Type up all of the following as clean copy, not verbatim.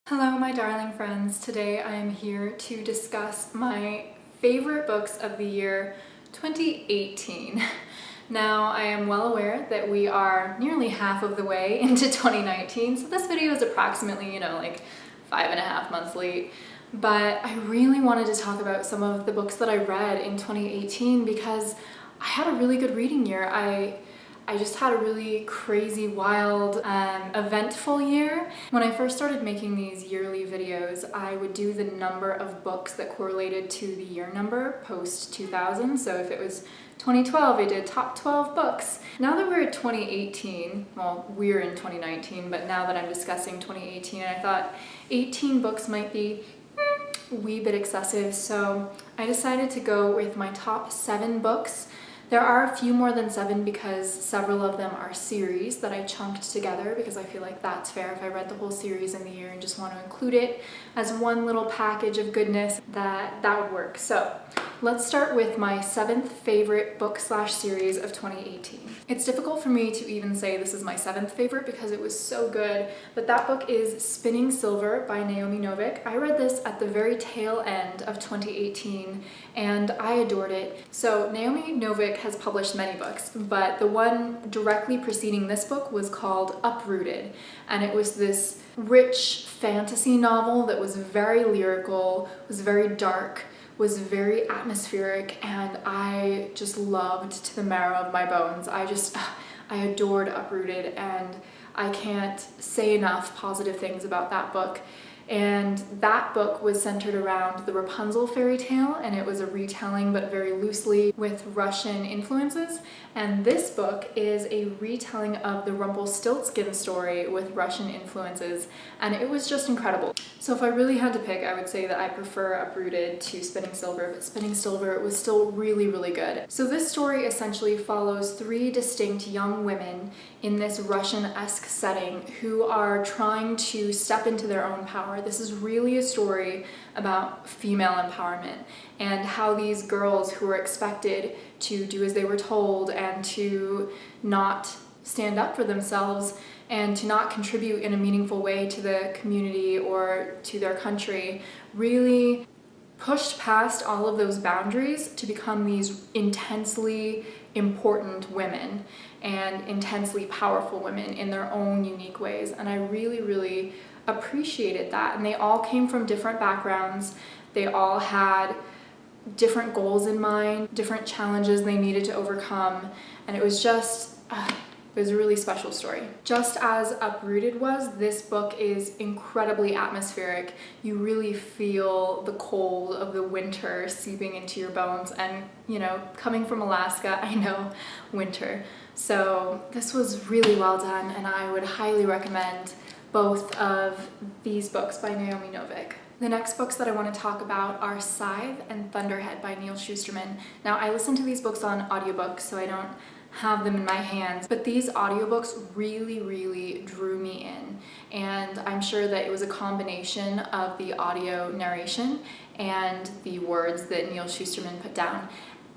Hello, my darling friends. Today I am here to discuss my favorite books of the year 2018. Now, I am well aware that we are nearly half of the way into 2019, so this video is approximately, like 5.5 months late. But I really wanted to talk about some of the books that I read in 2018 because I had a really good reading year. I just had a really crazy, wild, eventful year. When I first started making these yearly videos, I would do the number of books that correlated to the year number post 2000. So if it was 2012, I did top 12 books. Now that we're at 2018, well, we're in 2019, but now that I'm discussing 2018, I thought 18 books might be a wee bit excessive. So I decided to go with my top 7 books. There are a few more than 7 because several of them are series that I chunked together because I feel like that's fair. If I read the whole series in the year and just want to include it as one little package of goodness, that would work. So let's start with my 7th favorite book/series of 2018. It's difficult for me to even say this is my 7th favorite because it was so good, but that book is Spinning Silver by Naomi Novik. I read this at the very tail end of 2018 and I adored it. So Naomi Novik has published many books, but the one directly preceding this book was called Uprooted, and it was this rich fantasy novel that was very lyrical, was very dark, was very atmospheric, and I just loved to the marrow of my bones. I adored Uprooted, and I can't say enough positive things about that book. And that book was centered around the Rapunzel fairy tale, and it was a retelling, but very loosely with Russian influences. And this book is a retelling of the Rumpelstiltskin story with Russian influences, and it was just incredible. So if I really had to pick, I would say that I prefer Uprooted to Spinning Silver, but Spinning Silver was still really, really good. So this story essentially follows 3 distinct young women in this Russian-esque setting who are trying to step into their own power. This is really a story about female empowerment and how these girls who were expected to do as they were told and to not stand up for themselves and to not contribute in a meaningful way to the community or to their country really pushed past all of those boundaries to become these intensely important women and intensely powerful women in their own unique ways. And I really, really appreciated that. And they all came from different backgrounds. They all had different goals in mind, different challenges they needed to overcome. And it was just, it was a really special story. Just as Uprooted was, this book is incredibly atmospheric. You really feel the cold of the winter seeping into your bones. And, coming from Alaska, I know winter. So this was really well done, and I would highly recommend both of these books by Naomi Novik. The next books that I want to talk about are Scythe and Thunderhead by Neal Shusterman. Now, I listen to these books on audiobook, so I don't have them in my hands, but these audiobooks really, really drew me in. And I'm sure that it was a combination of the audio narration and the words that Neal Shusterman put down.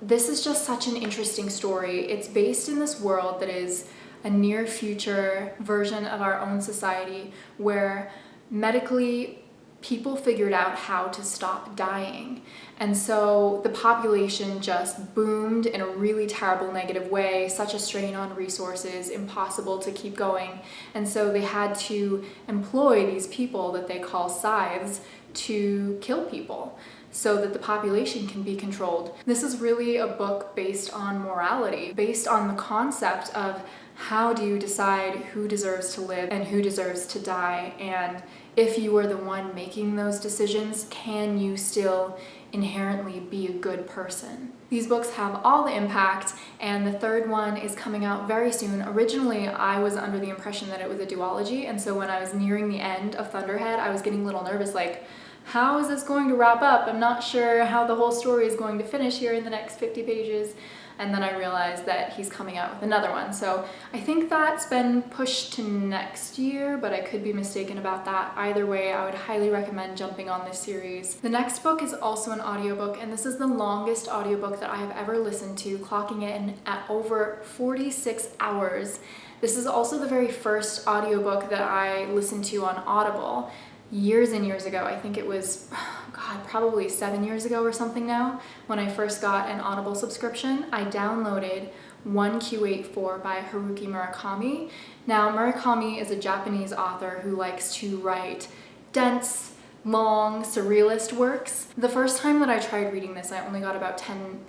This is just such an interesting story. It's based in this world that is a near future version of our own society where medically people figured out how to stop dying. And so the population just boomed in a really terrible negative way, such a strain on resources, impossible to keep going. And so they had to employ these people that they call scythes to kill people so that the population can be controlled. This is really a book based on morality, based on the concept of how do you decide who deserves to live and who deserves to die, and if you are the one making those decisions, can you still inherently be a good person? These books have all the impact, and the 3rd one is coming out very soon. Originally, I was under the impression that it was a duology, and so when I was nearing the end of Thunderhead, I was getting a little nervous, like, how is this going to wrap up? I'm not sure how the whole story is going to finish here in the next 50 pages. And then I realized that he's coming out with another one. So I think that's been pushed to next year, but I could be mistaken about that. Either way, I would highly recommend jumping on this series. The next book is also an audiobook, and this is the longest audiobook that I have ever listened to, clocking in at over 46 hours. This is also the very first audiobook that I listened to on Audible. years and years ago. I think it was, God, probably 7 years ago or something now, when I first got an Audible subscription, I downloaded 1Q84 by Haruki Murakami. Now, Murakami is a Japanese author who likes to write dense, long, surrealist works. The first time that I tried reading this, I only got about 10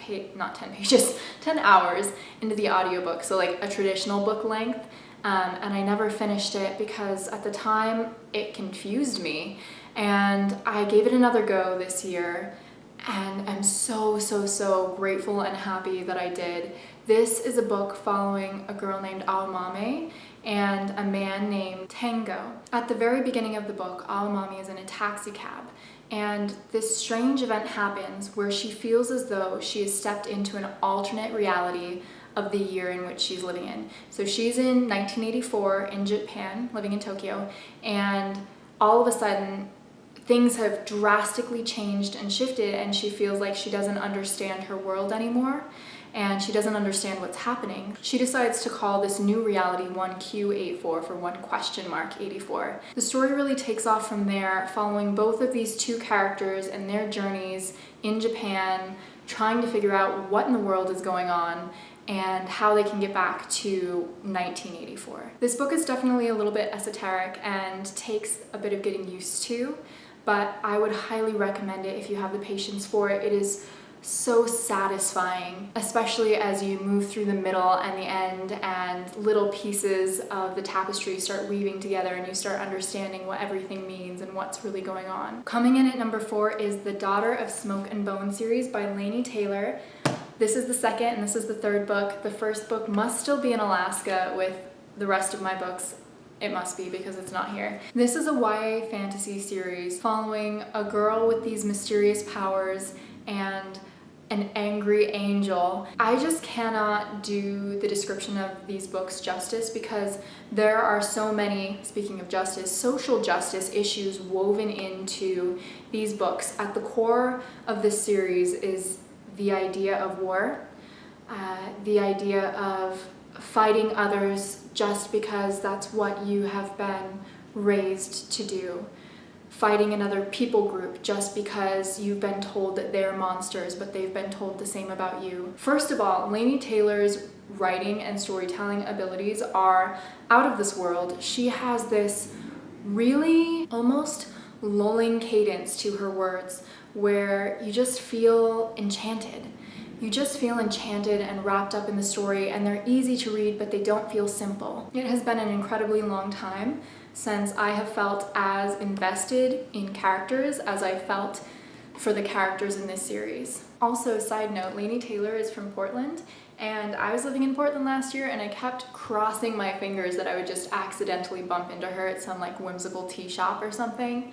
hours into the audiobook, so like a traditional book length. And I never finished it because at the time it confused me, and I gave it another go this year, and I'm so grateful and happy that I did. This is a book following a girl named Aomame and a man named Tango. At the very beginning of the book, Aomame is in a taxi cab, and this strange event happens where she feels as though she has stepped into an alternate reality of the year in which she's living in. So she's in 1984 in Japan, living in Tokyo, and all of a sudden things have drastically changed and shifted, and she feels like she doesn't understand her world anymore, and she doesn't understand what's happening. She decides to call this new reality 1Q84 for 1?84. The story really takes off from there, following both of these two characters and their journeys in Japan, trying to figure out what in the world is going on and how they can get back to 1984. This book is definitely a little bit esoteric and takes a bit of getting used to, but I would highly recommend it if you have the patience for it. It is so satisfying, especially as you move through the middle and the end and little pieces of the tapestry start weaving together and you start understanding what everything means and what's really going on. Coming in at number 4 is The Daughter of Smoke and Bone series by Laini Taylor. This is the second and this is the third book. The first book must still be in Alaska with the rest of my books. It must be because it's not here. This is a YA fantasy series following a girl with these mysterious powers and an angry angel. I just cannot do the description of these books justice because there are so many, speaking of justice, social justice issues woven into these books. At the core of this series is the idea of war, the idea of fighting others just because that's what you have been raised to do. Fighting another people group just because you've been told that they're monsters, but they've been told the same about you. First of all, Laini Taylor's writing and storytelling abilities are out of this world. She has this really almost lulling cadence to her words where you just feel enchanted. You just feel enchanted and wrapped up in the story, and they're easy to read, but they don't feel simple. It has been an incredibly long time since I have felt as invested in characters as I felt for the characters in this series. Also, side note, Laini Taylor is from Portland, and I was living in Portland last year, and I kept crossing my fingers that I would just accidentally bump into her at some like whimsical tea shop or something.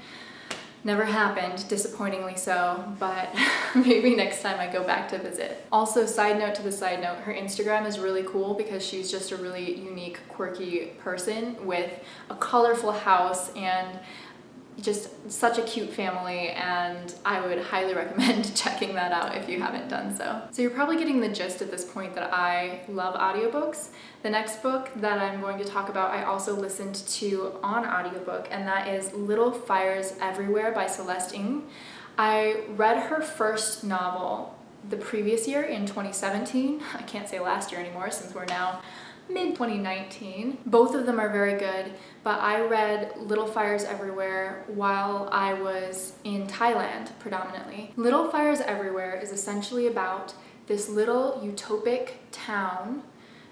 Never happened, disappointingly so, but maybe next time I go back to visit. Also, side note to the side note, her Instagram is really cool because she's just a really unique, quirky person with a colorful house and just such a cute family, and I would highly recommend checking that out if you haven't done so. So you're probably getting the gist at this point that I love audiobooks. The next book that I'm going to talk about I also listened to on audiobook, and that is Little Fires Everywhere by Celeste Ng. I read her first novel the previous year in 2017. I can't say last year anymore since we're now mid-2019. Both of them are very good, but I read Little Fires Everywhere while I was in Thailand predominantly. Little Fires Everywhere is essentially about this little utopic town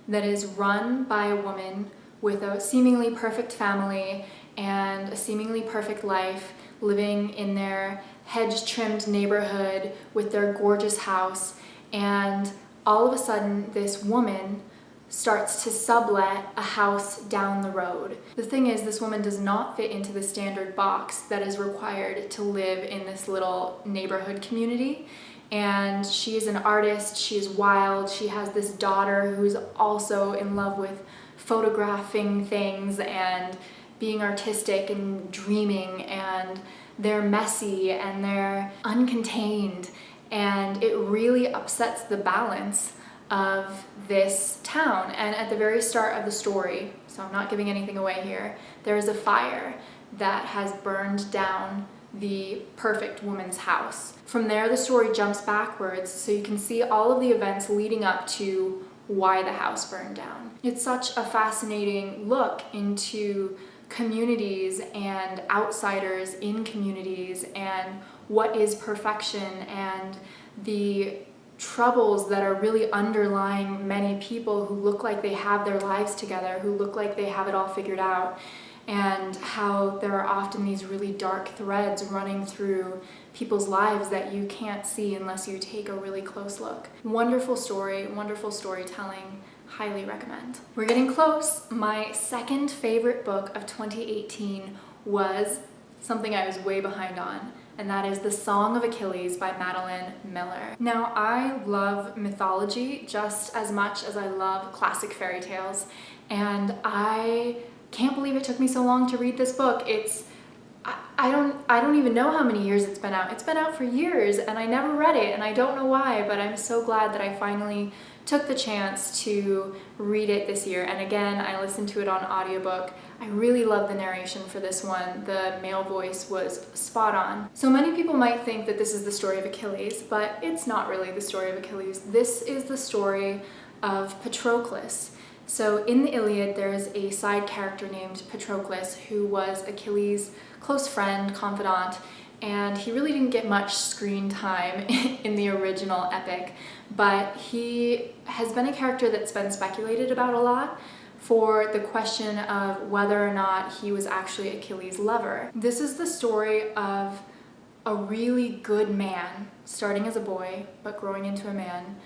that is run by a woman with a seemingly perfect family and a seemingly perfect life, living in their hedge-trimmed neighborhood with their gorgeous house, and all of a sudden this woman starts to sublet a house down the road. The thing is, this woman does not fit into the standard box that is required to live in this little neighborhood community. And she is an artist, she is wild, she has this daughter who's also in love with photographing things and being artistic and dreaming, and they're messy and they're uncontained, and it really upsets the balance of this town. And at the very start of the story, so I'm not giving anything away here, there is a fire that has burned down the perfect woman's house. From there, the story jumps backwards so you can see all of the events leading up to why the house burned down. It's such a fascinating look into communities and outsiders in communities and what is perfection and the troubles that are really underlying many people who look like they have their lives together, who look like they have it all figured out, and how there are often these really dark threads running through people's lives that you can't see unless you take a really close look. Wonderful story, wonderful storytelling. Highly recommend. We're getting close. My second favorite book of 2018 was something I was way behind on, and that is The Song of Achilles by Madeline Miller. Now, I love mythology just as much as I love classic fairy tales, and I can't believe it took me so long to read this book. I don't even know how many years it's been out. It's been out for years and I never read it, and I don't know why, but I'm so glad that I finally took the chance to read it this year. And again, I listened to it on audiobook. I really love the narration for this one. The male voice was spot on. So many people might think that this is the story of Achilles, but it's not really the story of Achilles. This is the story of Patroclus. So in the Iliad, there's a side character named Patroclus who was Achilles' close friend, confidant, and he really didn't get much screen time in the original epic, but he has been a character that's been speculated about a lot for the question of whether or not he was actually Achilles' lover. This is the story of a really good man, starting as a boy, but growing into a man,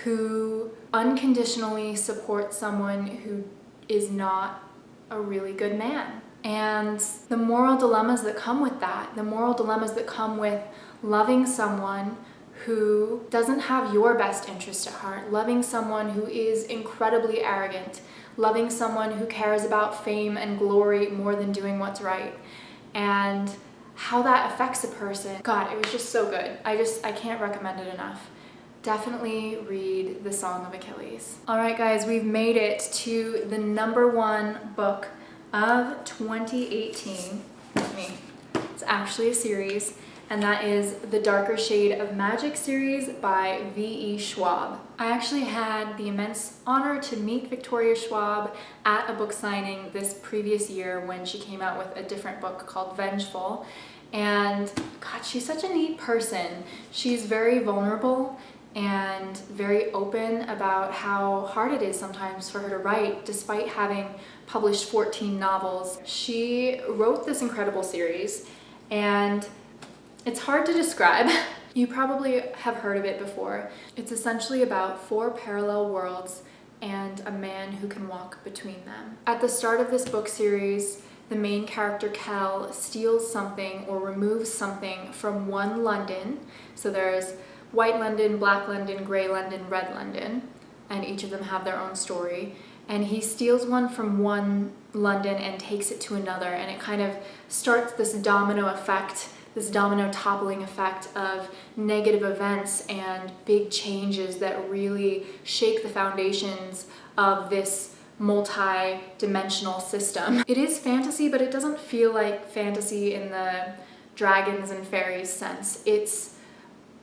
who unconditionally supports someone who is not a really good man. And the moral dilemmas that come with that, the moral dilemmas that come with loving someone who doesn't have your best interest at heart, loving someone who is incredibly arrogant, loving someone who cares about fame and glory more than doing what's right, and how that affects a person. God, it was just so good. I can't recommend it enough. Definitely read The Song of Achilles. All right, guys, we've made it to the #1 book of 2018. It's actually a series, and that is the Darker Shade of Magic series by V.E. Schwab. I actually had the immense honor to meet Victoria Schwab at a book signing this previous year when she came out with a different book called Vengeful. And God, she's such a neat person. She's very vulnerable and very open about how hard it is sometimes for her to write, despite having published 14 novels. She wrote this incredible series, and it's hard to describe. You probably have heard of it before. It's essentially about 4 parallel worlds and a man who can walk between them. At the start of this book series, the main character, Kel, steals something or removes something from one London. So there's White London, Black London, Grey London, Red London, and each of them have their own story. And he steals one from one London and takes it to another, and it kind of starts this domino effect, this domino toppling effect of negative events and big changes that really shake the foundations of this multi-dimensional system. It is fantasy, but it doesn't feel like fantasy in the dragons and fairies sense. It's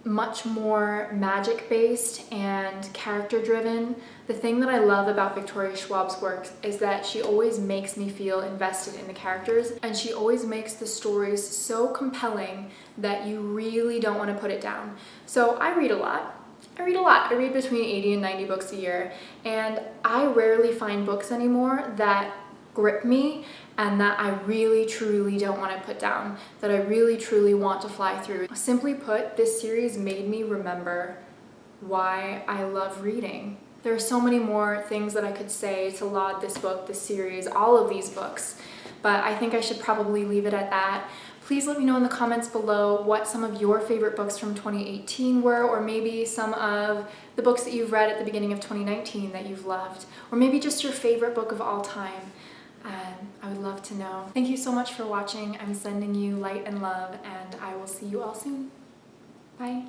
much more magic-based and character-driven. The thing that I love about Victoria Schwab's work is that she always makes me feel invested in the characters, and she always makes the stories so compelling that you really don't want to put it down. So I read a lot. I read between 80 and 90 books a year, and I rarely find books anymore that grip me and that I really truly don't want to put down, that I really truly want to fly through. Simply put, this series made me remember why I love reading. There are so many more things that I could say to laud this book, this series, all of these books, but I think I should probably leave it at that. Please let me know in the comments below what some of your favorite books from 2018 were, or maybe some of the books that you've read at the beginning of 2019 that you've loved, or maybe just your favorite book of all time. I would love to know. Thank you so much for watching. I'm sending you light and love, and I will see you all soon. Bye.